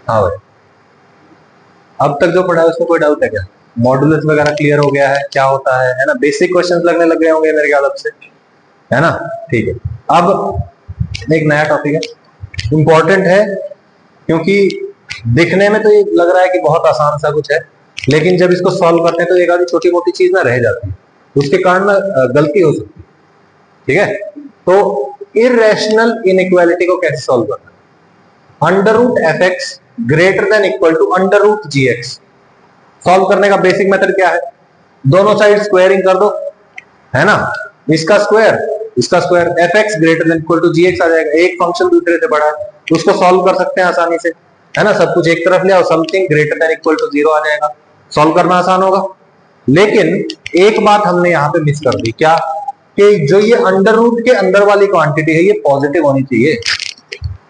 हाँ भाई, अब तक जो पढ़ा है उसमें कोई डाउट है क्या? मॉडुलस वगैरह क्लियर हो गया है, क्या होता है ना? बेसिक क्वेश्चंस लगने लग गए होंगे मेरे ख्याल से, है ना? ठीक है, अब एक नया टॉपिक है, इंपॉर्टेंट है, क्योंकि दिखने में तो ये लग रहा है कि बहुत आसान सा कुछ है, लेकिन जब इसको सॉल्व करते हैं तो एक आधी छोटी मोटी चीज ना रह जाती है, उसके कारण ना गलती हो सकती है। ठीक है, तो इर्रेशनल इनइक्वालिटी को कैसे सॉल्व करना है? Under root F X greater than equal to under root G X. Solve करने का बेसिक मेथड क्या है? दोनों साइड स्क्वायरिंग कर दो, है ना? इसका square F X greater than equal to G X आ जाएगा। एक फंक्शन दूसरे से बड़ा है, उसको सॉल्व कर सकते हैं आसानी से, है ना? सब कुछ एक तरफ ले आओ, something greater than equal to 0 आ जाएगा, सॉल्व करना आसान होगा। लेकिन एक बात हमने यहाँ पे मिस कर दी, क्या? कि जो ये अंडर रूट के अंदर वाली क्वांटिटी है ये पॉजिटिव होनी चाहिए,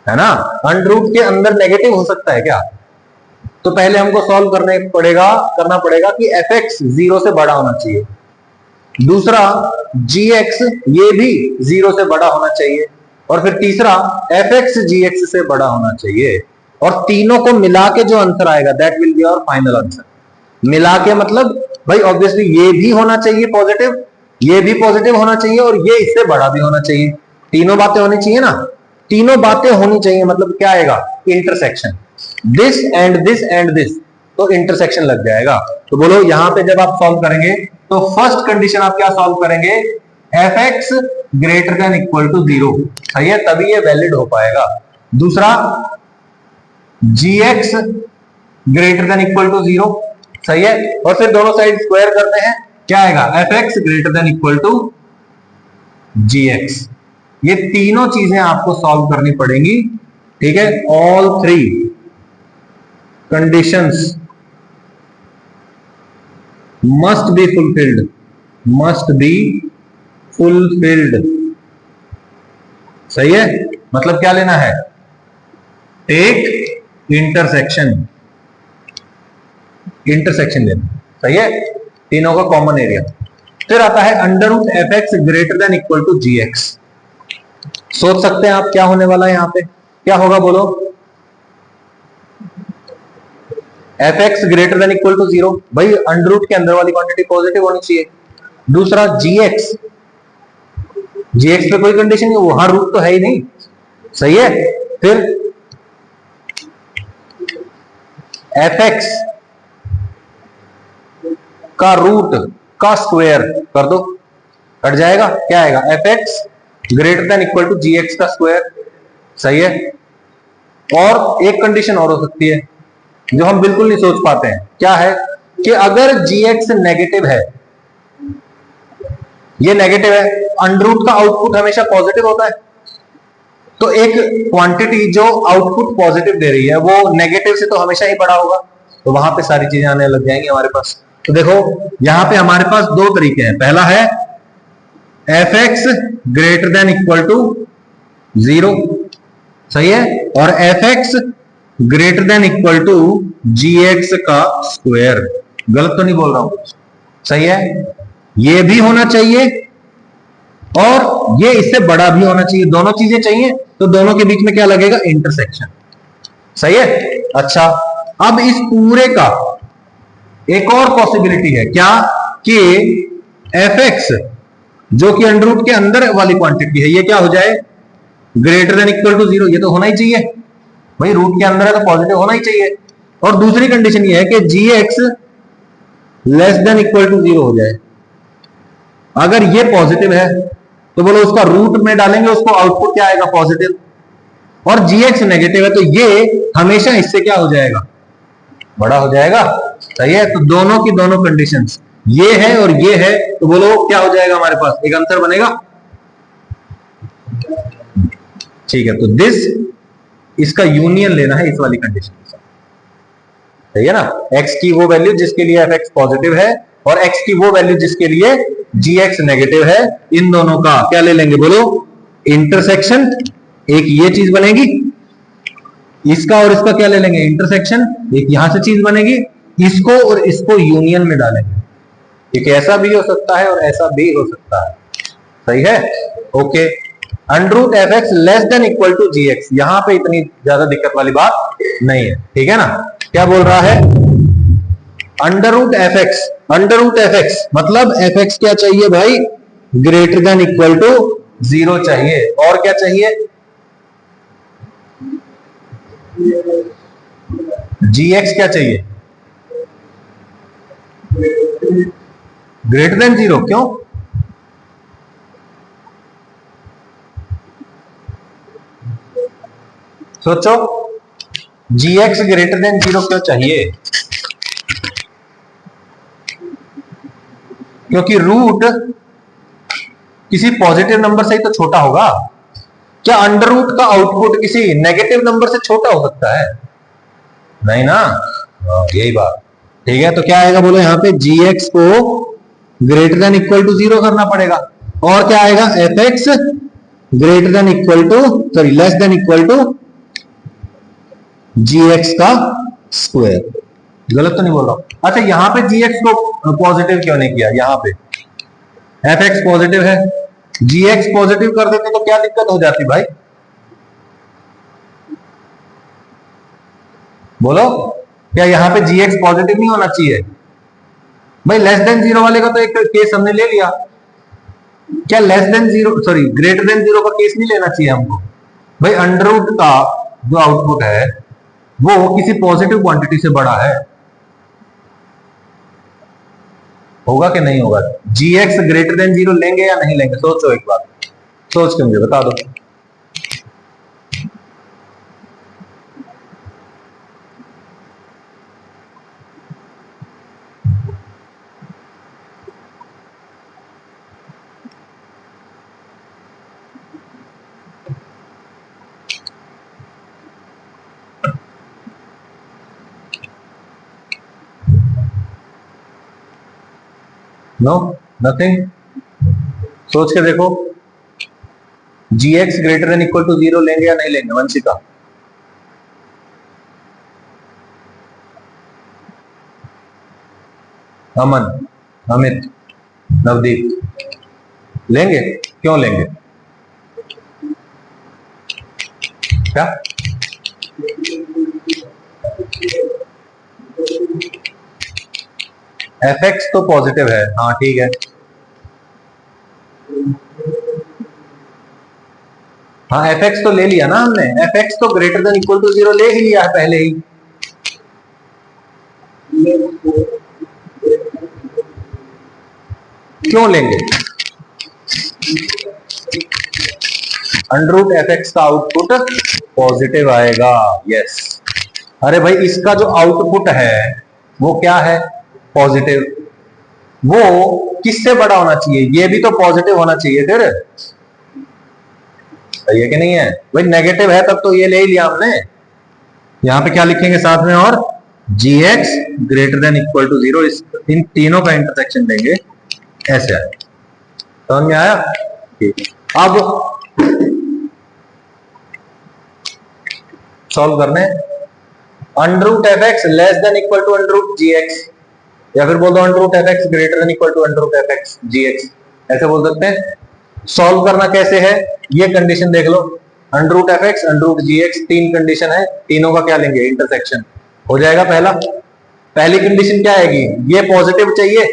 है ना? अंडर रूट के अंदर नेगेटिव हो सकता है क्या? तो पहले हमको सॉल्व करना पड़ेगा कि एफ एक्स 0 से बड़ा होना चाहिए, दूसरा जी एक्स ये भी 0 से बड़ा होना चाहिए, और फिर तीसरा एफ एक्स जी एक्स से बड़ा होना चाहिए। और तीनों को मिला के जो आंसर आएगा that will be our final answer. मिला के मतलब भाई ऑब्वियसली ये भी होना चाहिए पॉजिटिव, ये भी पॉजिटिव होना चाहिए, और ये इससे बड़ा भी होना चाहिए। तीनों बातें होनी चाहिए ना? तीनों बातें होनी चाहिए मतलब क्या आएगा? Intersection. This and this and this, तो इंटरसेक्शन लग जाएगा। तो बोलो यहां पे जब आप सॉल्व करेंगे तो फर्स्ट कंडीशन आप क्या सॉल्व करेंगे? F X greater than equal to 0, सही है, तभी ये वैलिड हो पाएगा। दूसरा G X greater than equal to 0, सही है, और फिर दोनों साइड स्क्वायर करते हैं, क्या आएगा? F X greater than equal to G X. ये तीनों चीजें आपको सॉल्व करनी पड़ेंगी, ठीक है? All three conditions must be fulfilled, must be fulfilled, सही है? मतलब क्या लेना है? टेक इंटरसेक्शन, इंटरसेक्शन लेना, सही है? तीनों का कॉमन एरिया। फिर आता है under root F X greater than equal to G X. सोच सकते हैं आप क्या होने वाला है यहां पे? क्या होगा बोलो? F X greater than equal to 0, भाई अंडर रूट के अंदर वाली क्वांटिटी पॉजिटिव होनी चाहिए। दूसरा जी एक्स, जी एक्स पे कोई कंडीशन नहीं, वहां रूट तो है ही नहीं, सही है? फिर एफ एक्स का रूट का स्क्वायर कर दो, कट जाएगा, क्या आएगा? F X greater than equal to G X का स्क्वायर, सही है? और एक कंडीशन और हो सकती है जो हम बिल्कुल नहीं सोच पाते हैं, क्या है? कि अगर जी एक्स नेगेटिव है, ये नेगेटिव है, अंडर रूट का आउटपुट हमेशा पॉजिटिव होता है, तो एक क्वांटिटी जो आउटपुट पॉजिटिव दे रही है वो नेगेटिव से तो हमेशा ही बड़ा होगा, तो वहां पे सारी चीजें आने लग जाएंगी हमारे पास। तो देखो यहां पे हमारे पास दो तरीके हैं, पहला है F X greater than equal to 0, सही है, और F X greater than equal to G X का स्क्वायर। गलत तो नहीं बोल रहा हूं, सही है? ये भी होना चाहिए और ये इससे बड़ा भी होना चाहिए, दोनों चीजें चाहिए, तो दोनों के बीच में क्या लगेगा? इंटरसेक्शन, सही है? अच्छा, अब इस पूरे का एक और पॉसिबिलिटी है, क्या? कि एफ एक्स जो कि अंडर रूट के अंदर वाली क्वांटिटी है, ये क्या हो जाए? ग्रेटर देन इक्वल टू 0, ये तो होना ही चाहिए भाई, रूट के अंदर है तो पॉजिटिव होना ही चाहिए। और दूसरी कंडीशन ये है कि G X less than equal to 0 हो जाए। अगर ये पॉजिटिव है तो बोलो उसका रूट में डालेंगे, उसको आउटपुट क्या आएगा? पॉजिटिव। और जी एक्स नेगेटिव है तो ये हमेशा इससे क्या हो जाएगा? बड़ा हो जाएगा, सही है? तो दोनों की दोनों कंडीशंस ये है और ये है, तो बोलो क्या हो जाएगा हमारे पास? एक आंसर बनेगा, ठीक है? तो दिस, इसका यूनियन लेना है इस वाली कंडीशन के साथ, सही है ना? x की वो वैल्यू जिसके लिए एफ एक्स पॉजिटिव है और x की वो वैल्यू जिसके लिए जी एक्स नेगेटिव है, इन दोनों का क्या ले लेंगे बोलो? इंटरसेक्शन। एक ये चीज बनेगी, इसका और इसका क्या ले लेंगे? इंटरसेक्शन। एक यहां से चीज बनेगी, इसको और इसको यूनियन में डालेंगे, क्योंकि ऐसा भी हो सकता है और ऐसा भी हो सकता है, सही है? Okay, under root F X less than equal to G X, यहां पे इतनी ज्यादा दिक्कत वाली बात नहीं है, ठीक है ना। क्या बोल रहा है, under root F X, under root F X मतलब एफ एक्स क्या चाहिए भाई, ग्रेटर देन इक्वल टू 0 चाहिए, और क्या चाहिए, जी एक्स क्या चाहिए, ग्रेटर देन 0, क्यों, सोचो, जी एक्स ग्रेटर देन 0 क्यों चाहिए, क्योंकि रूट किसी पॉजिटिव नंबर से ही तो छोटा होगा। क्या अंडर रूट का आउटपुट किसी नेगेटिव नंबर से छोटा हो सकता है, नहीं ना, यही बात, ठीक है। तो क्या आएगा बोलो यहां पे, जी एक्स को ग्रेटर देन इक्वल टू 0 करना पड़ेगा, और क्या आएगा, F X greater than equal to, sorry less than equal to G X का स्क्वायर, गलत तो नहीं बोल रहा। अच्छा यहां पे जी एक्स को पॉजिटिव क्यों नहीं किया, यहां पे एफ एक्स पॉजिटिव है, जी एक्स पॉजिटिव कर देते तो क्या दिक्कत हो जाती भाई, बोलो, क्या यहां पे जी एक्स पॉजिटिव नहीं होना चाहिए भाई, लेस देन 0 वाले का तो एक केस हमने ले लिया, क्या less than 0 sorry greater than 0 का केस नहीं लेना चाहिए हमको भाई, अंडर रूट का जो आउटपुट है वो किसी पॉजिटिव क्वांटिटी से बड़ा है, होगा कि नहीं होगा, जी एक्स ग्रेटर देन 0 लेंगे या नहीं लेंगे, सोचो एक बार, सोच के मुझे बता दो। नो, नथिंग, सोच के देखो, G X greater than equal to 0 लेंगे या नहीं लेंगे, वंशिका, अमन, अमित, नवदीप, लेंगे, क्यों लेंगे, क्या, एफ एक्स तो पॉजिटिव है, हाँ ठीक है, हाँ एफ एक्स तो ले लिया ना हमने, एफ एक्स तो ग्रेटर देन इक्वल टू 0 ले ही लिया है पहले ही, क्यों लेंगे, अंडर रूट एफ एक्स का आउटपुट पॉजिटिव आएगा, यस, अरे भाई इसका जो आउटपुट है वो क्या है, पॉजिटिव, वो किससे बड़ा होना चाहिए, ये भी तो पॉजिटिव होना चाहिए फिर, सही है कि नहीं है भाई, नेगेटिव है तब तो ये ले ही लिया हमने, यहां पे क्या लिखेंगे साथ में, और G X greater than equal to 0, इन तीनों का इंटरसेक्शन लेंगे, ऐसे आए, समझ में आया, ठीक है। अब सॉल्व करने, under root F X less than equal to under root G X, या फिर बोल दो under root F X greater than equal to under root F X G X, ऐसे बोल सकते हैं। सॉल्व करना कैसे है, ये कंडीशन देख लो, under root F X under root G X, तीन कंडीशन है, तीनों का क्या लेंगे, इंटरसेक्शन हो जाएगा। पहली कंडीशन क्या आएगी, ये पॉजिटिव चाहिए,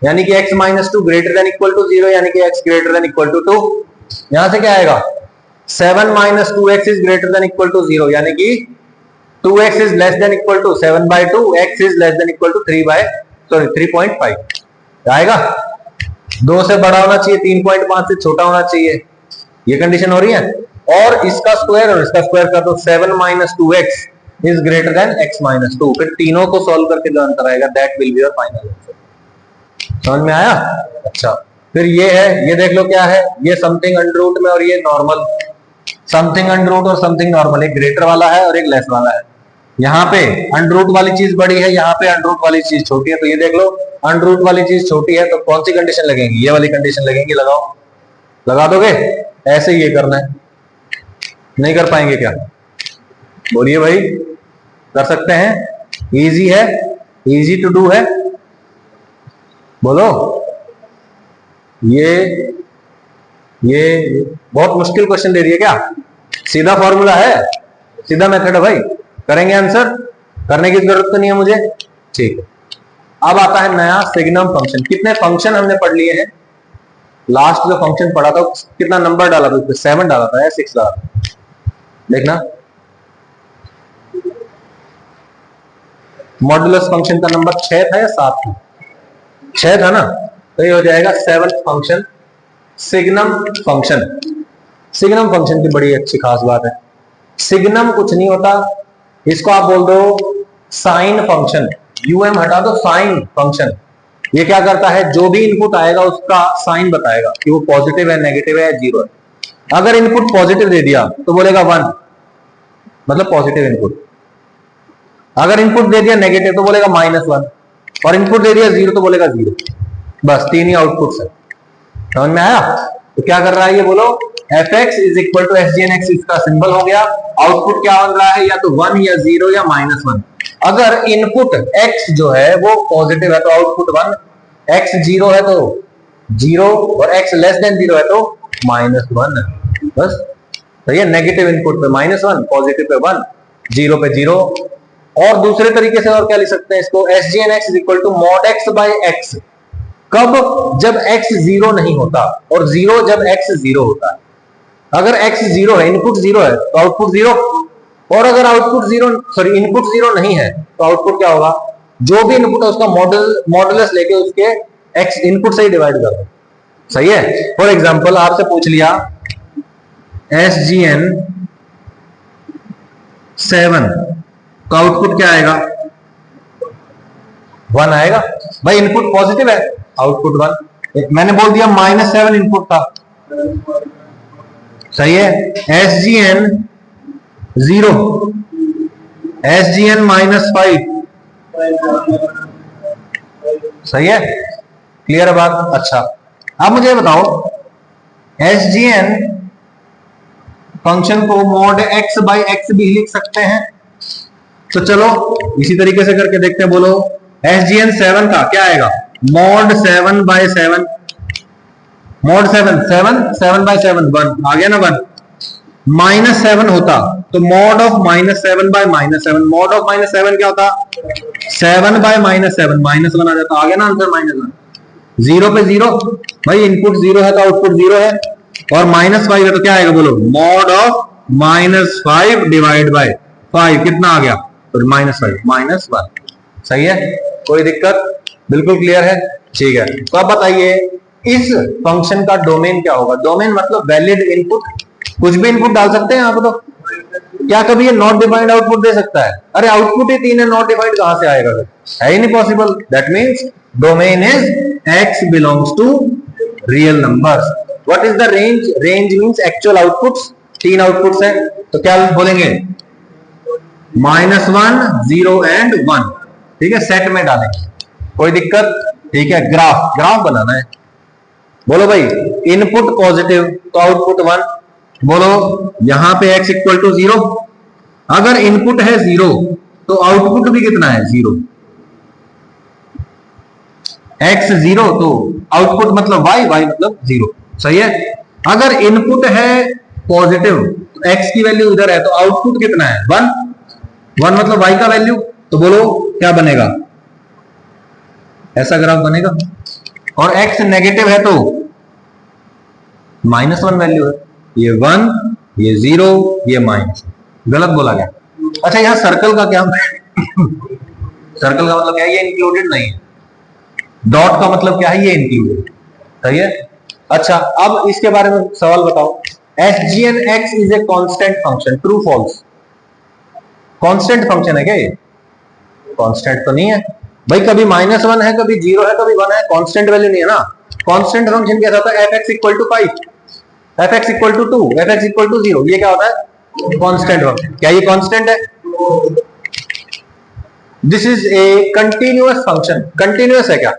यानी कि x minus 2 greater than equal to 0, यानी कि x greater than equal to 2, यहां से क्या आएगा, 7 minus 2x is greater than equal to 0, यानी कि 2x is less than equal to 7/2, x is less than equal to 3.5 आएगा, 2 से बड़ा होना चाहिए, 3.5 से छोटा होना चाहिए, ये कंडीशन हो रही है, और इसका स्क्वायर और इसका स्क्वायर कर दो, 7 minus 2x is greater then x minus 2, फिर तीनों को सॉल्व करके जो आंसर आएगा that will be your final answer, समझ में आया। अच्छा फिर ये है, ये देख लो क्या है, ये समथिंग अंडर रूट में और ये नॉर्मल, समथिंग अंडर रूट और समथिंग नॉर्मल, एक ग्रेटर वाला है और एक लेस वाला है, यहाँ पे अंडर रूट वाली चीज बड़ी है, यहाँ पे अंडर रूट वाली चीज छोटी है, तो ये देख लो अंडर रूट वाली चीज छोटी है तो कौन सी कंडीशन लगेगी, ये वाली कंडीशन लगेगी, लगाओ, लगा दोगे, ऐसे ही ये करना है, नहीं कर पाएंगे क्या, बोलिए भाई, कर सकते हैं, इजी है, इजी टू डू है, बोलो, ये बहुत मुश्किल क्वेश्चन दे दिया क्या? सीधा फॉर्मूला है, सीधा मेथड है भाई, करेंगे आंसर, करने की जरूरत तो नहीं है मुझे। ठीक है, अब आता है नया सिग्नम फंक्शन। कितने फंक्शन हमने पढ़ लिए हैं? लास्ट जो फंक्शन पढ़ा था कितना नंबर डाला था उसमें? 7 डाला था या 6 डाला था? देखना, मॉडुलस फंक्शन का नंबर 6 था या 7 था? 6 था ना, तो ये हो जाएगा 7th function, signum function. Signum function की बड़ी अच्छी खास बात है, सिग्नम कुछ नहीं होता, इसको आप बोल दो साइन फंक्शन, यूएम हटा दो, साइन फंक्शन। ये क्या करता है, जो भी इनपुट आएगा उसका साइन बताएगा कि वो पॉजिटिव है, नेगेटिव है, जीरो है। अगर इनपुट पॉजिटिव दे दिया तो बोलेगा 1, मतलब पॉजिटिव इनपुट। अगर इनपुट दे दिया नेगेटिव तो बोलेगा -1, और इनपुट दे दिया 0 तो बोलेगा 0। बस 3 ही आउटपुट है। समझ में आया? तो क्या कर रहा है ये बोलो, fx is equal to SGN(x) इसका सिंबल हो गया। आउटपुट क्या बन रहा है, या तो 1 या 0 या -1। अगर इनपुट x जो है वो पॉजिटिव है तो आउटपुट 1, x 0 है तो 0, और x लेस देन 0 है तो -1। बस, तो ये नेगेटिव इनपुट पे -1, पॉजिटिव पे 1, 0 पे 0। और दूसरे तरीके से और क्या लिख सकते हैं इसको, SGN(x) is equal to mod x by x। कब? जब x 0 नहीं होता, और 0 जब x 0 होता है। अगर x 0 है, इनपुट 0 है तो आउटपुट 0, और अगर आउटपुट 0 सॉरी इनपुट 0 नहीं है तो आउटपुट क्या होगा, जो भी इनपुट है उसका मॉडुलस लेके उसके x इनपुट से ही डिवाइड कर दो। सही है? फॉर एग्जांपल आपसे पूछ लिया SGN 7 तो आउटपुट क्या आएगा, 1 आएगा। भाई इनपुट पॉजिटिव है, आउटपुट 1। मैंने बोल दिया -7 इनपुट था। सही है? SGN 0, SGN -5। सही है? क्लियर है बात? अच्छा, अब मुझे बताओ SGN फंक्शन को mod x by x भी लिख सकते हैं, तो चलो इसी तरीके से करके देखते हैं। बोलो SGN 7 का क्या आएगा, mod 7 by 7, mod 7 7 by 7 1 आ गया ना, 1। -7 होता तो mod of -7 by -7, mod of -7 क्या होता, 7 by -7, -1 आ जाता। आ गया ना आंसर, -1। 0 पे 0, भाई इनपुट 0 है तो आउटपुट 0 है, और -5 है तो क्या आएगा, बोलो mod of -5 डिवाइड बाय 5, कितना आ गया, तो -5 -1। सही है? कोई दिक्कत? बिल्कुल क्लियर है? ठीक है, तो अब बताइए इस फंक्शन का डोमेन क्या होगा। डोमेन मतलब वैलिड इनपुट, कुछ भी इनपुट डाल सकते हैं आप। तो क्या कभी ये नॉट डिफाइंड आउटपुट दे सकता है? अरे आउटपुट ही 3 है, नॉट डिफाइंड कहां से आएगा, है ही नहीं possible. That means domain is x belongs to real numbers. What is the range? Range means actual outputs, 3 outputs है, तो क्या बोलेंगे, -1 0 एंड 1। ठीक है, सेट में डालेंगे, कोई दिक्कत? ठीक है, ग्राफ बनाना है। बोलो भाई इनपुट पॉजिटिव तो आउटपुट 1। बोलो यहां पे x इक्वल टू 0, अगर इनपुट है 0 तो आउटपुट भी कितना है, 0। x 0 तो आउटपुट मतलब y, y मतलब 0। सही है? अगर इनपुट है पॉजिटिव तो x की वैल्यू इधर है तो आउटपुट कितना है, 1 मतलब y का वैल्यू। तो बोलो क्या बनेगा, ऐसा ग्राफ बनेगा। और x नेगेटिव है तो -1 वैल्यू है, ये 1, ये 0, ये -। गलत बोला गया। अच्छा यहां सर्कल का क्या सर्कल का मतलब क्या है, ये इंक्लूडेड नहीं है। डॉट का मतलब क्या है, ये इंक्लूडेड। सही है? अच्छा अब इसके बारे में सवाल बताओ, SGN(x) is a constant function, true false? Constant function है क्या ये? कांस्टेंट तो नहीं है भाई, कभी -1 है, कभी 0 है, कभी 1 है, कांस्टेंट वैल्यू नहीं है ना। कांस्टेंट फंक्शन क्या होता है, fx equal to 5, fx equal to 2, fx equal to 0, ये क्या होता है, कांस्टेंट फंक्शन। क्या ये कांस्टेंट है? This is a continuous function. Continuous है क्या?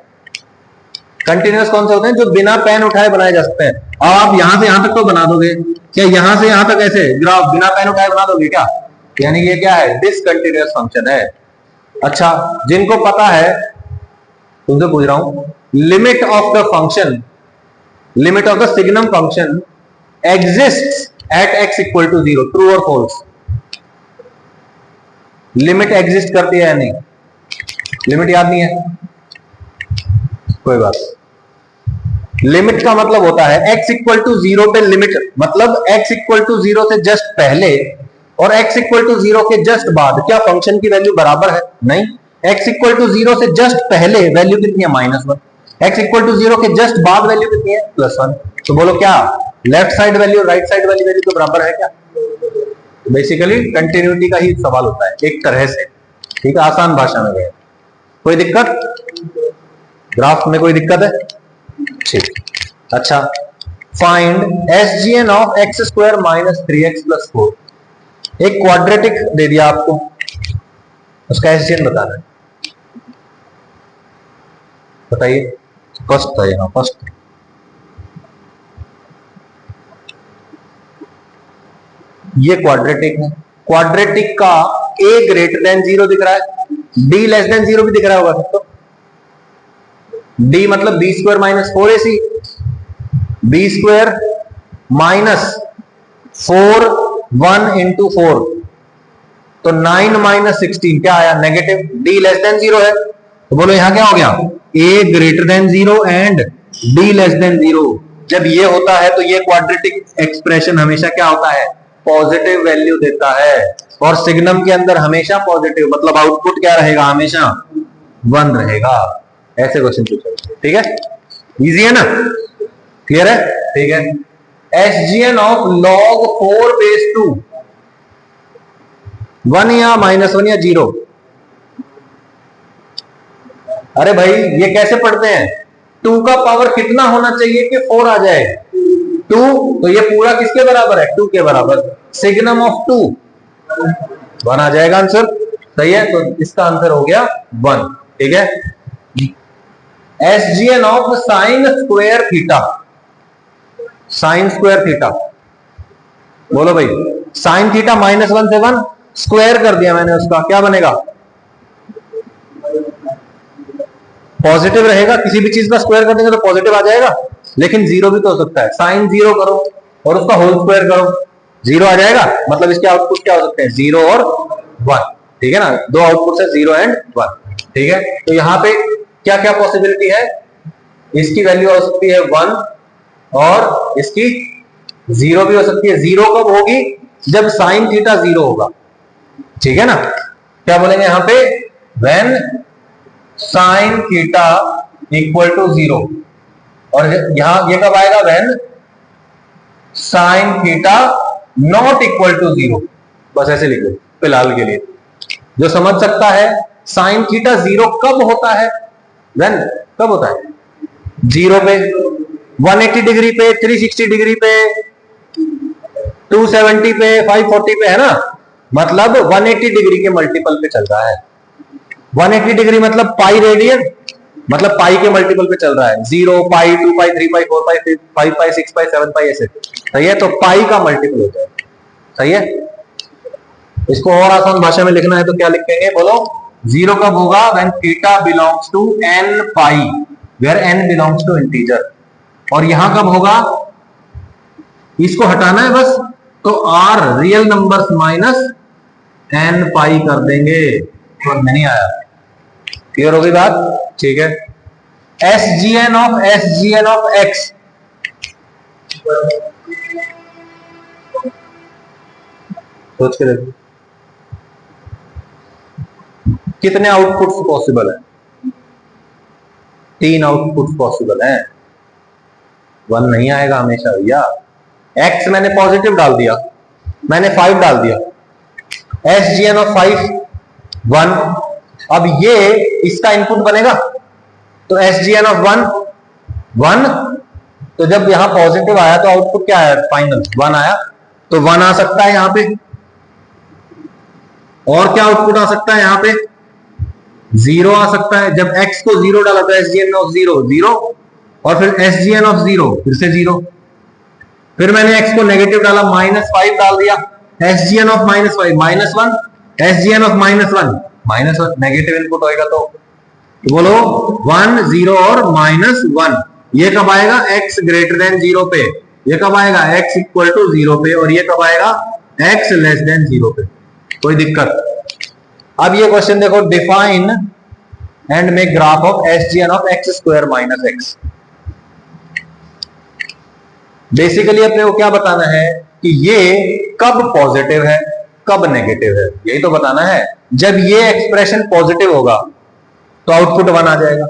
कंटिन्यूअस कौन से होते हैं, जो बिना पेन उठाए बनाए जा सकते हैं। अब आप यहां से यहां तक तो बना दोगे क्या, यहां से यहां तक ऐसे ग्राफ बिना पेन उठाए बना दोगे क्या? यानी ये क्या है, डिसकंटिन्यूअस फंक्शन है। अच्छा जिनको पता है तुमसे पूछ रहा हूं, limit of the function, limit of the signum function exist at X equal to 0, true और फॉल्स? लिमिट एग्जिस्ट करती है या नहीं? लिमिट याद नहीं है, कोई बात। लिमिट का मतलब होता है x इक्वल टू 0 पे लिमिट, मतलब x इक्वल टू 0 से जस्ट पहले और x इक्वल टू 0 के जस्ट बाद क्या फंक्शन की वैल्यू बराबर है? नहीं। x इक्वल टू 0 से जस्ट पहले वैल्यू कितनी है? -1। x इक्वल टू 0 के जस्ट बाद वैल्यू कितनी है? +1। तो बोलो क्या left side value right side वाली वैल्यू तो बराबर है क्या? बेसिकली कंटिन्यूटी का ही सवाल होता है एक तरह से, ठीक है, आसान भाषा में गया। कोई दिक्कत? ग्राफ में कोई दिक्कत है? ठीक, अच्छा। Find SGN of x² - 3x + 4। एक क्वाड्रेटिक दे दिया आपको, उसका SGN बताना है। बताइए, फर्स्ट था यहाँ, फर्स्ट ये क्वाड्रेटिक है। क्वाड्रेटिक का a > 0 दिख रहा है, d < 0 भी दिख रहा होगा सबको। d मतलब b² - 4ac, b² - 4 1 × 4 तो 9 - 16 क्या आया? नेगेटिव। d < 0 है तो बोलो यहां क्या हो गया? a > 0 and d < 0। जब ये होता है तो ये क्वाड्रेटिक एक्सप्रेशन हमेशा क्या होता है? पॉजिटिव वैल्यू देता है। और सिग्नम के अंदर हमेशा पॉजिटिव, मतलब आउटपुट क्या रहेगा? हमेशा 1 रहेगा। ऐसे क्वेश्चन पूछो, ठीक है, इजी है ना? क्लियर है? ठीक है। SGN ऑफ log 4/2 1 या -1 या 0? अरे भाई ये कैसे पढ़ते हैं? 2 का पावर कितना होना चाहिए कि 4 आ जाए? 2, तो ये पूरा किसके बराबर है? 2 के बराबर। सिग्नम ऑफ 2 1 आ जाएगा आंसर, सही है। तो इसका आंसर हो गया 1, ठीक है। SGN of sin² theta, sin² theta, बोलो भाई। sin थीटा -1 से 1 स्क्वायर कर दिया मैंने उसका, क्या बनेगा? पॉजिटिव रहेगा। किसी भी चीज का स्क्वायर कर देंगे तो पॉजिटिव आ जाएगा, लेकिन 0 भी तो हो सकता है। sin 0 करो और उसका होल स्क्वायर करो, 0 आ जाएगा। मतलब इसके आउटपुट क्या हो सकते हैं? 0 और 1, ठीक है ना? दो आउटपुट है 0 एंड 1, ठीक है। तो यहां पे क्या क्या पॉसिबिलिटी है? इसकी वैल्यू हो सकती है 1 और इसकी 0 भी हो सकती है। 0 कब होगी? जब sin थीटा 0 होगा, ठीक है ना? क्या बोलेंगे यहां पे? When sin theta equal to 0। और यहां ये कब आएगा? When sin theta not equal to 0। बस ऐसे लिख लो फिलहाल के लिए। जो समझ सकता है sin थीटा 0 कब होता है? व्हेन कब होता है? 0 पे, 180 डिग्री पे, 360 डिग्री पे, 270 पे, 540 पे, है ना? मतलब 180 डिग्री के मल्टीपल पे चल रहा है। 180 डिग्री मतलब पाई रेडियन, मतलब पाई के मल्टीपल पे चल रहा है। 0 पाई, 2 पाई, 3 पाई, 4 पाई, 5 पाई, 6 पाई, 7 पाई, ऐसे, सही है। तो पाई का मल्टीपल होता है, सही है। इसको और आसान भाषा में लिखना है तो क्या लिखेंगे? बोलो। 0 कब होगा? When theta belongs to n pi, where n belongs to integer. और यहां कब होगा? इसको हटाना है बस, तो r real numbers minus n पाई कर देंगे, तो नहीं आया। क्लियर हो गई बात? ठीक है। SGN ऑफ x, सोच के देखो कितने आउटपुट्स पॉसिबल है? 3 आउटपुट्स पॉसिबल है। 1 नहीं आएगा हमेशा भैया। x मैंने पॉजिटिव डाल दिया, मैंने 5 डाल दिया। SGN of 5 1। अब ये इसका इनपुट बनेगा, तो SGN ऑफ 1 तो जब यहां पॉजिटिव आया तो आउटपुट क्या आया? फाइनल 1 आया, तो 1 आ सकता है यहां पे। और क्या आउटपुट आ सकता है यहां पे? 0 आ सकता है। जब x को 0 डाला तो SGN ऑफ 0 0, और फिर SGN ऑफ 0 फिर से 0। फिर मैंने x को नेगेटिव डाला, -5 डाल दिया, SGN of -5 -1, SGN of -1 negative input होएगा तो बोलो 1 0 और -1। ये कब आएगा? x > 0 पे। ये कब आएगा x इक्वल टू 0 पे, और ये कब आएगा x लेस देन 0 पे। कोई दिक्कत? अब ये क्वेश्चन देखो, define and make graph of SGN of x square minus x। Basically अपने को क्या बताना है कि ये कब पॉजिटिव है कब नेगेटिव है, यही तो बताना है। जब ये एक्सप्रेशन पॉजिटिव होगा तो आउटपुट 1 आ जाएगा,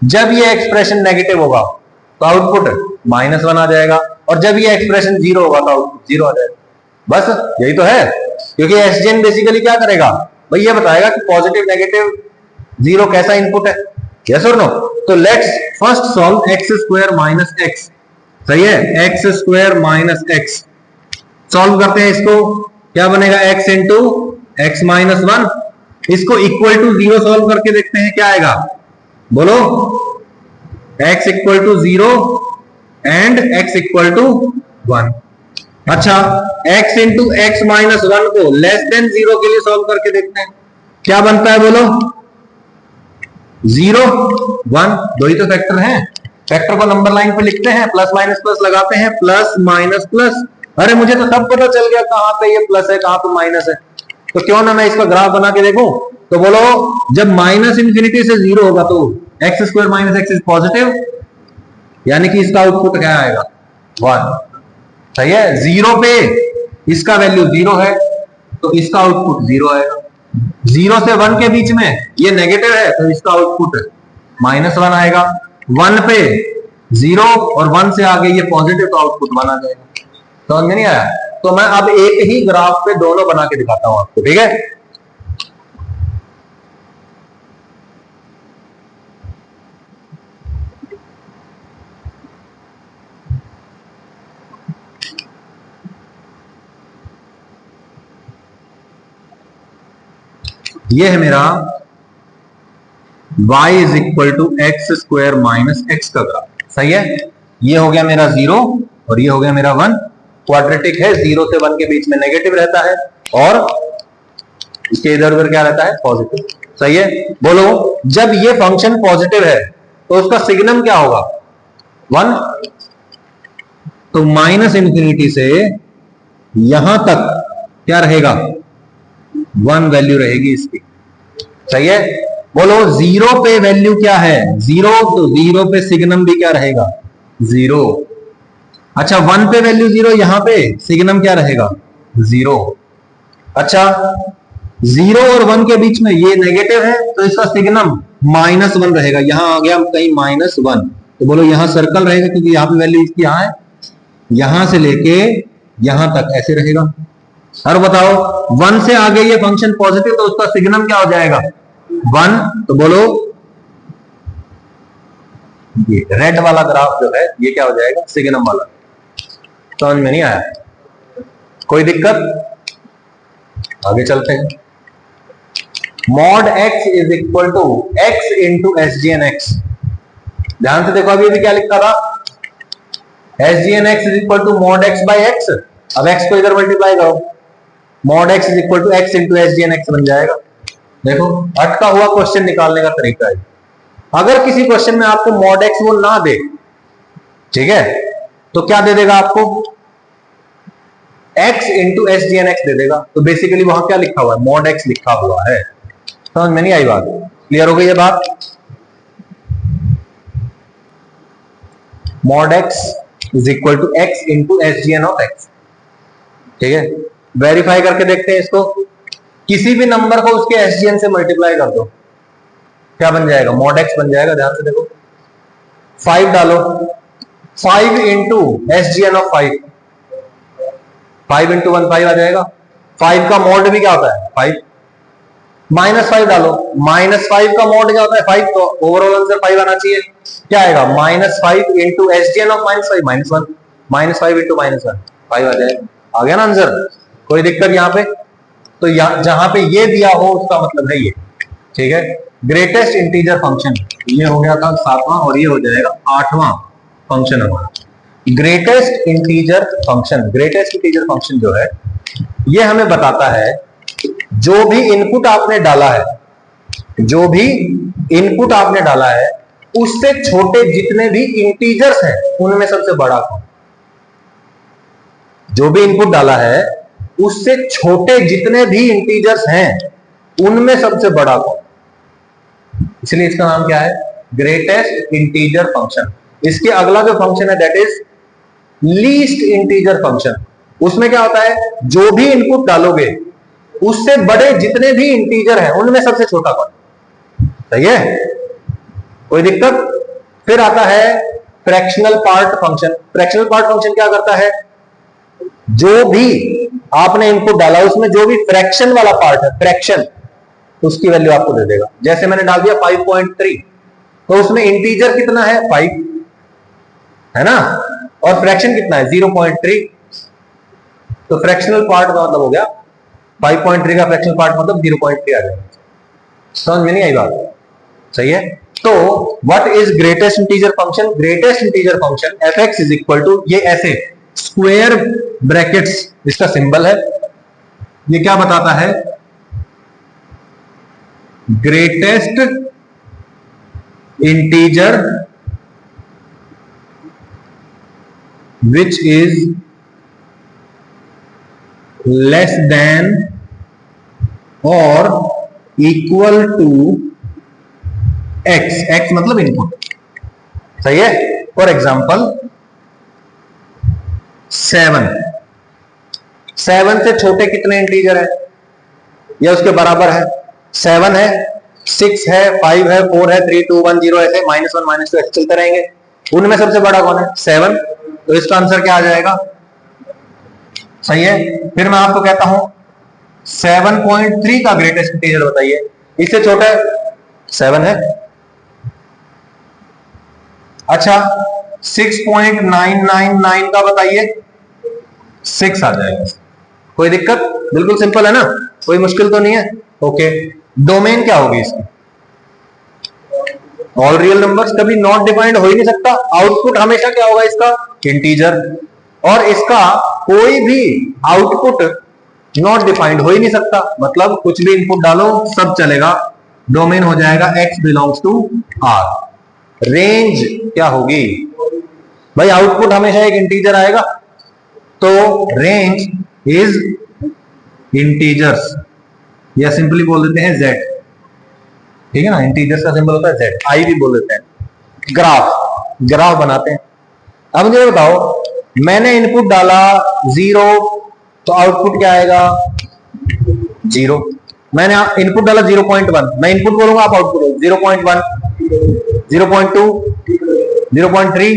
जब ये एक्सप्रेशन नेगेटिव होगा तो आउटपुट -1 आ जाएगा, और जब ये एक्सप्रेशन 0 होगा तो आउटपुट 0 आ जाएगा। बस यही तो है, क्योंकि एसजीएन बेसिकली क्या करेगा भाई, ये बताएगा कि पॉजिटिव नेगेटिव 0 कैसा इनपुट है, यस और नो। तो let's first solve x square minus x, सही है, x square minus x solve करते हैं इसको, क्या बनेगा x इंटू एक्स माइनस 1, इसको इक्वल टू 0 सॉल्व करके देखते हैं क्या आएगा, बोलो। x equal to 0 and x equal to 1। अच्छा, x इंटू एक्स माइनस 1 को लेस देन 0 के लिए सॉल्व करके देखते हैं, क्या बनता है बोलो, 0 1, दो ही तो फैक्टर हैं। फैक्टर को नंबर लाइन पे लिखते हैं, प्लस माइनस प्लस लगाते हैं, प्लस माइनस प्लस। अरे मुझे तो सब पता चल गया कहां पे ये प्लस है कहां पे माइनस है, तो क्यों ना मैं इसका ग्राफ बना के देखूं। तो बोलो, जब माइनस इंफिनिटी से 0 होगा तो x square minus x is positive, यानी कि इसका आउटपुट क्या आएगा 1, सही है। 0 पे इसका वैल्यू 0 है तो इसका आउटपुट 0 आएगा। 0 से 1 के बीच में ये नेगेटिव है तो इसका आउटपुट -1 आएगा। 1 पे 0 और 1 से आगे ये पॉजिटिव तो आउटपुट 1 आ जाएगा। समझ में नहीं आया? तो मैं अब एक ही ग्राफ पे दोनों बना के दिखाता हूं आपको, ठीक है। ये है मेरा y is equal to X square minus X का ग्राफ, सही है। ये हो गया मेरा 0 और ये हो गया मेरा 1। क्वाड्रेटिक है, 0 से 1 के बीच में नेगेटिव रहता है और इसके इधर उधर क्या रहता है, पॉजिटिव, सही है। बोलो, जब ये फंक्शन पॉजिटिव है तो उसका सिग्नम क्या होगा 1, तो माइनस इंफिनिटी से यहां तक क्या रहेगा 1 वैल्यू रहेगी इसकी, सही है। बोलो 0 पे वैल्यू क्या है 0, तो 0 पे सिग्नम भी क्या रहेगा 0। अच्छा, 1 पे वैल्यू 0, यहां पे सिग्नम क्या रहेगा 0। अच्छा, 0 और 1 के बीच में ये नेगेटिव है तो इसका सिग्नम -1 रहेगा, यहां आ गया कहीं -1, तो बोलो यहां सर्कल रहेगा क्योंकि यहां पे वैल्यू इसकी यहां है, यहां से लेके यहां तक ऐसे रहेगा। और बताओ 1 से आगे ये फंक्शन पॉजिटिव तो उसका सिग्नम क्या हो जाएगा 1, तो बोलो ये रेड वाला ग्राफ जो है ये क्या हो जाएगा सिग्नम वाला। समझ में नहीं आया? कोई दिक्कत? आगे चलते हैं। Mod x is equal to x into SGN x। ध्यान से देखो, अभी भी क्या लिखा था, SGN x is equal to mod x by x। अब x को इधर मल्टीप्लाई करो, mod x is equal to x into SGN x बन जाएगा। देखो, अटका हुआ क्वेश्चन निकालने का तरीका है। अगर किसी क्वेश्चन में आपको मॉड x वो ना दे, ठीक है, तो क्या दे देगा आपको x इंटू SGN x दे देगा, तो बेसिकली वहां क्या लिखा हुआ है मॉड x लिखा हुआ है। समझ में नहीं आई बात? क्लियर हो गई ये बात? Mod x is equal to x into SGN of x, ठीक है। वेरीफाई करके देखते हैं इसको, किसी भी नंबर को उसके SGN से मल्टीप्लाई कर दो, क्या बन जाएगा मॉड x बन जाएगा। ध्यान से देखो, 5 डालो, 5 इंटू SGN ऑफ 5, 5 इंटू 1 5 आ जाएगा। 5 का मॉड भी क्या होता है 5। -5 डालो, -5 का मॉड क्या होता है 5, तो ओवरऑल आंसर 5 आना चाहिए। क्या आएगा -5 इंटू SGN ऑफ -5 -1, -5 इंटू -1 5 आ जाएगा। आ गया ना आंसर? कोई दिक्कत यहाँ पे? तो जहां पे ये दिया हो उसका मतलब है ये, ठीक है। ग्रेटेस्ट इंटीजर फंक्शन, ये हो गया था 7वां और ये हो जाएगा 8वां फंक्शन हमारा। Greatest integer function, greatest integer function जो है ये हमें बताता है जो भी इनपुट आपने डाला है, जो भी इनपुट आपने डाला है उससे छोटे जितने भी इंटीजर्स हैं उनमें सबसे बड़ा कौन, जो भी इनपुट डाला है उससे छोटे जितने भी इंटीजर्स हैं उनमें सबसे बड़ा कौन, इसलिए इसका नाम क्या है, ग्रेटेस्ट इंटीजर फंक्शन। इसके अगला जो फंक्शन है that is least integer function. उसमें क्या होता है, जो भी इनपुट डालोगे उससे बड़े जितने भी इंटीजर हैं उनमें सबसे छोटा कौन, सही है, कोई दिक्कत। फिर आता है fractional part function. Fractional part function क्या करता है, जो भी आपने इनपुट डाला उसमें जो भी फ्रैक्शन वाला पार्ट है, फ्रैक्शन, उसकी वैल्यू आपको दे देगा। जैसे मैंने डाल दिया 5.3, तो उसमें इंटीजर कितना है 5, है ना, और फ्रैक्शन कितना है 0.3, तो फ्रैक्शनल पार्ट का मतलब हो गया 5.3 का फ्रैक्शनल पार्ट मतलब 0.3 आ जाएगा। समझ में नहीं आई बात, सही है। तो what is greatest integer function, greatest integer function f(x) is equal to, ये ऐसे स्क्वायर ब्रैकेट्स इसका सिंबल है, ये क्या बताता है, greatest integer which is less then और इक्वल टू x, x मतलब इनपुट, सही है। फॉर एग्जाम्पल 7, 7 से छोटे कितने इंटीजर है या उसके बराबर है, 7 है, 6 है, 5 है, 4 है, 3, 2, 1, 0, ऐसे -1, -2 ऐसे चलते रहेंगे। उनमें सबसे बड़ा कौन है 7, तो इसका आंसर क्या आ जाएगा, सही है। फिर मैं आपको कहता हूं 7.3 का ग्रेटेस्ट इंटीजर बताइए, इससे छोटा है 7 है। अच्छा 6.999 का बताइए, 6 आ जाएगा, कोई दिक्कत, बिल्कुल सिंपल है ना, कोई मुश्किल तो नहीं है। ओके, डोमेन क्या होगी इसकी, ऑल रियल नंबर्स, कभी नॉट डिफाइंड हो ही नहीं सकता। आउटपुट हमेशा क्या होगा इसका, इंटीजर, और इसका कोई भी आउटपुट नॉट डिफाइंड हो ही नहीं सकता, मतलब कुछ भी इनपुट डालो सब चलेगा। डोमेन हो जाएगा x belongs to R। Range क्या होगी भाई, आउटपुट हमेशा एक इंटीजर आएगा, तो रेंज इज इंटीजर्स, या सिंपली बोल देते हैं z, ठीक है ना, इंटीजर्स का सिंबल होता है z, आई भी बोल देते हैं। ग्राफ, ग्राफ बनाते हैं। अब मुझे बताओ, मैंने इनपुट डाला 0, तो आउटपुट क्या आएगा 0। मैंने इनपुट डाला 0.1, मैं इनपुट बोलूंगा आप आउटपुट बोलो 0.1, 0.2, 0.3,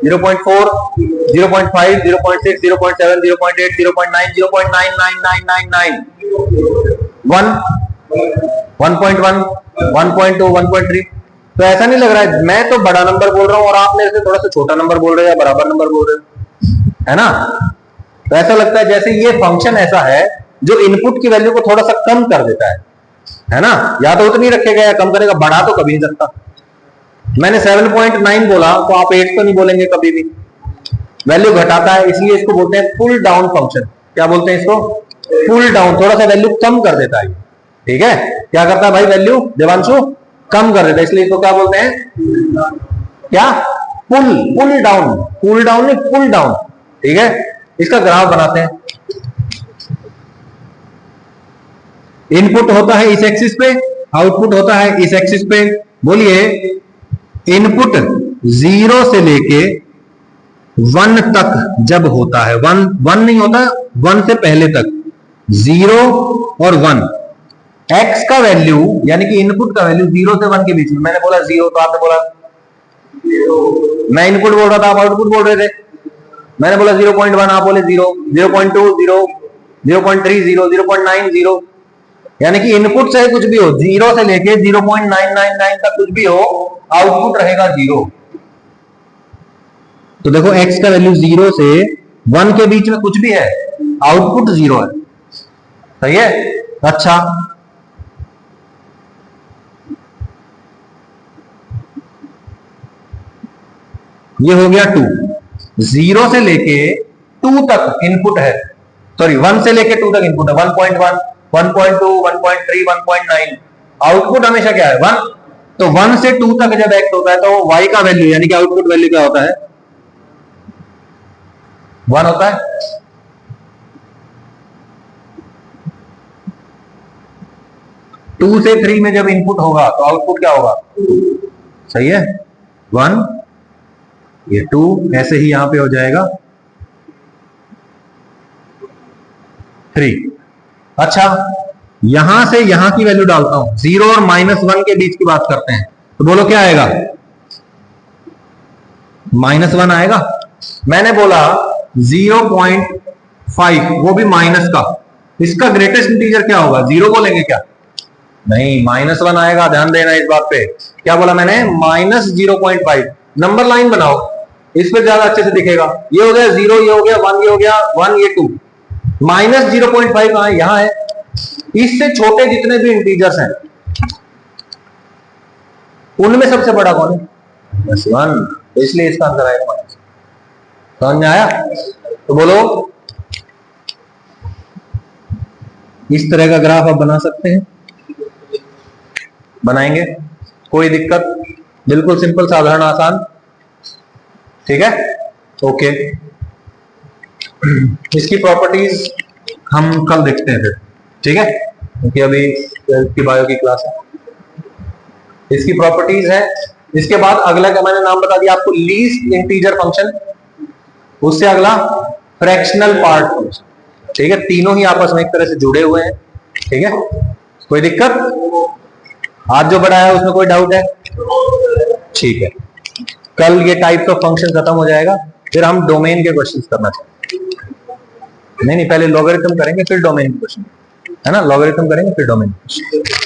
0.4, 0.5, 0.6, 0.7, 0.8, 0.9, 0.99999, 1, 1.1, 1.2, 1.3। तो ऐसा नहीं लग रहा है मैं तो बड़ा नंबर बोल रहा हूं और आप मेरे से थोड़ा सा छोटा नंबर बोल रहे हो या बराबर नंबर बोल रहे हो, है ना। तो ऐसा लगता है जैसे ये फंक्शन ऐसा है जो इनपुट की वैल्यू को थोड़ा सा कम कर देता है ना, या तो उतनी रखेगा या कम करेगा, बढ़ा तो कभी नहीं सकता। मैंने 7.9 बोला तो आप 8 तो नहीं बोलेंगे कभी भी, वैल्यू घटाता है, इसलिए इसको बोलते हैं पुल डाउन फंक्शन। क्या बोलते हैं इसको, पुल डाउन, थोड़ा सा वैल्यू कम कर देता है, ठीक है। क्या करता है भाई, वैल्यू देवांशु कम कर देता है, इसलिए इसको क्या बोलते हैं, क्या, पुल, पुल डाउन, पुल डाउन नहीं पुल डाउन, ठीक है। इसका ग्राफ बनाते हैं, इनपुट होता है इस एक्सिस पे, आउटपुट होता है इस एक्सिस पे। बोलिए, इनपुट 0 से लेके 1 तक जब होता है, 1 नहीं होता, 1 से पहले तक 0 और 1, x का वैल्यू यानी कि इनपुट का वैल्यू 0 से 1 के बीच में, मैंने बोला 0 तो आपने बोला 0, मैं इनपुट बोल रहा था आप आउटपुट बोल रहे थे, मैंने बोला 0.1 आप बोले 0, 0.2 0, 0.3 0, 0.9 0, यानी कि इनपुट चाहे कुछ भी हो, 0 से लेके 0.999 तक कुछ भी हो, आउटपुट रहेगा 0। तो देखो x का वैल्यू 0 से 1 के बीच में कुछ भी है, आउटपुट 0 है, सही है। अच्छा ये हो गया 2, 0 से लेके 2 तक इनपुट है, सॉरी 1 से लेके 2 तक इनपुट है, 1.1, 1.2, 1.3, 1.9, आउटपुट हमेशा क्या है 1। तो 1 से 2 तक जब एक्ट होता है तो y का वैल्यू यानी कि आउटपुट वैल्यू क्या होता है 1 होता है, 2 से 3 में जब इनपुट होगा तो आउटपुट क्या होगा? सही है, 1, ये 2, ऐसे ही यहां पे हो जाएगा 3। अच्छा, यहां से यहां की वैल्यू डालता हूं, 0 और -1 के बीच की बात करते हैं, तो बोलो क्या आएगा? -1 आएगा। मैंने बोला 0.5, वो भी माइनस का, इसका ग्रेटेस्ट इंटीजर क्या होगा? 0 बोलेंगे क्या? नहीं, -1 आएगा, ध्यान देना इस बात पे। क्या बोला मैंने? -0.5। नंबर लाइन बनाओ, इस पे ज्यादा अच्छे से दिखेगा। ये हो गया 0, ये हो गया 1, ये हो गया 1, ये 2। -0.5 कहां है? यहां है। इससे छोटे जितने भी इंटीजर्स हैं उनमें सबसे बड़ा कौन है? -1, तो इसलिए इसका आंसर आएगा माइनस। समझ में आया? तो बोलो, इस तरह का ग्राफ आप बना सकते हैं? बनाएंगे, कोई दिक्कत? बिल्कुल सिंपल, साधारण, आसान। ठीक है, ओके। इसकी प्रॉपर्टीज हम कल देखते हैं फिर, ठीक है, क्योंकि अभी 12th की बायो की क्लास है। इसकी प्रॉपर्टीज है। इसके बाद अगला का मैंने नाम बता दिया आपको, लीस्ट इंटीजर फंक्शन। उससे अगला फ्रैक्शनल पार्ट फंक्शन। ठीक है, तीनों ही आपस में एक तरह से जुड़े हुए हैं। ठीक है, कोई दिक्कत? आज जो बढ़ाया उसमें कोई डाउट है? ठीक है, कल ये टाइप ऑफ फंक्शन खत्म हो जाएगा, फिर हम डोमेन के क्वेश्चंस करना चाहेंगे। नहीं, पहले लॉगरिथम करेंगे फिर डोमेन के क्वेश्चन, है ना? लॉगरिथम करेंगे फिर डोमेन के क्वेश्चन।